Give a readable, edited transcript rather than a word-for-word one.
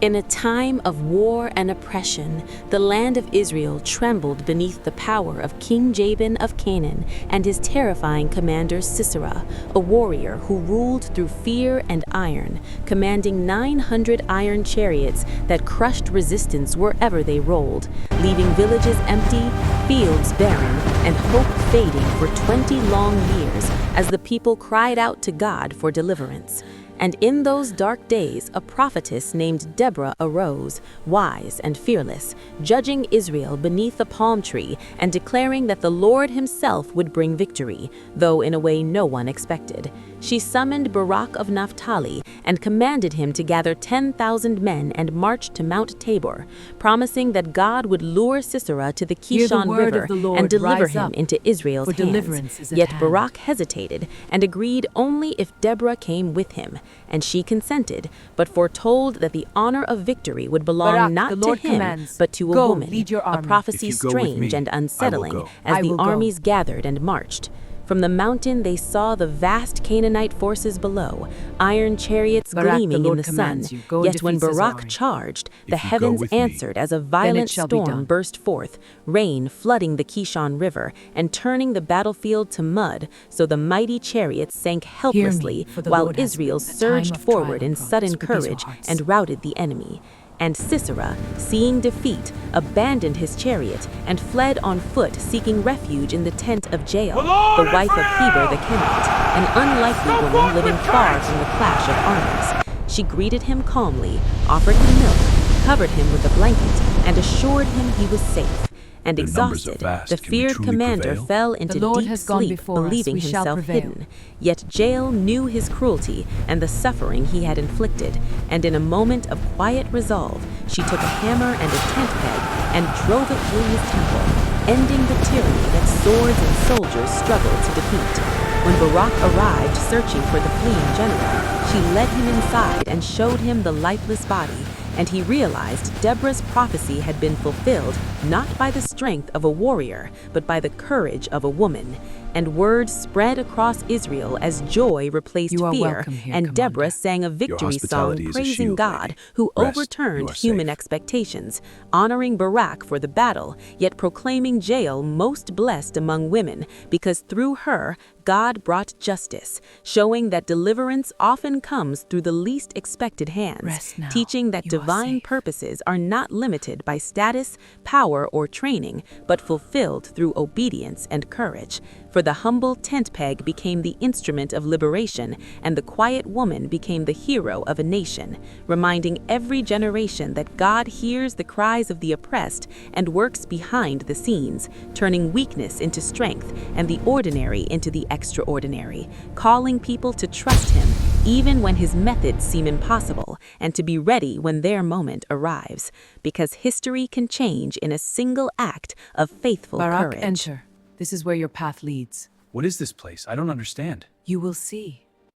In a time of war and oppression, the land of Israel trembled beneath the power of King Jabin of Canaan and his terrifying commander Sisera, a warrior who ruled through fear and iron, commanding 900 iron chariots that crushed resistance wherever they rolled, leaving villages empty, fields barren, and hope fading for 20 long years as the people cried out to God for deliverance. And in those dark days, a prophetess named Deborah arose, wise and fearless, judging Israel beneath a palm tree and declaring that the Lord himself would bring victory, though in a way no one expected. She summoned Barak of Naphtali and commanded him to gather 10,000 men and march to Mount Tabor, promising that God would lure Sisera to the Kishon River and deliver him into Israel's hands. Yet Barak hesitated and agreed only if Deborah came with him. And she consented, but foretold that the honor of victory would belong not to him, but to a woman, a prophecy strange and unsettling as the armies gathered and marched. From the mountain they saw the vast Canaanite forces below, iron chariots gleaming in the sun. Yet when Barak charged, the heavens answered as a violent storm burst forth, rain flooding the Kishon River and turning the battlefield to mud, so the mighty chariots sank helplessly while Israel surged forward in sudden courage and routed the enemy. And Sisera, seeing defeat, abandoned his chariot and fled on foot, seeking refuge in the tent of Jael, the wife of Heber the Kenite, an unlikely woman living far from the clash of armies. She greeted him calmly, offered him milk, covered him with a blanket, and assured him he was safe. And exhausted, the feared commander fell into deep sleep, believing himself hidden. Yet Jael knew his cruelty and the suffering he had inflicted, and in a moment of quiet resolve, she took a hammer and a tent peg and drove it through his temple, ending the tyranny that swords and soldiers struggled to defeat. When Barak arrived searching for the fleeing general, she led him inside and showed him the lifeless body, and he realized Deborah's prophecy had been fulfilled not by the strength of a warrior, but by the courage of a woman. And word spread across Israel as joy replaced fear, and Deborah sang a victory song praising God, who overturned human expectations, honoring Barak for the battle, yet proclaiming Jael most blessed among women, because through her, God brought justice, showing that deliverance often comes through the least expected hands, teaching that divine purposes are not limited by status, power, or training, but fulfilled through obedience and courage. For the humble tent peg became the instrument of liberation, and the quiet woman became the hero of a nation, reminding every generation that God hears the cries of the oppressed and works behind the scenes, turning weakness into strength and the ordinary into the extraordinary, calling people to trust him even when his methods seem impossible, and to be ready when their moment arrives, because history can change in a single act of faithful Barak, courage. enter. This is where your path leads. What is this place? I don't understand. You will see.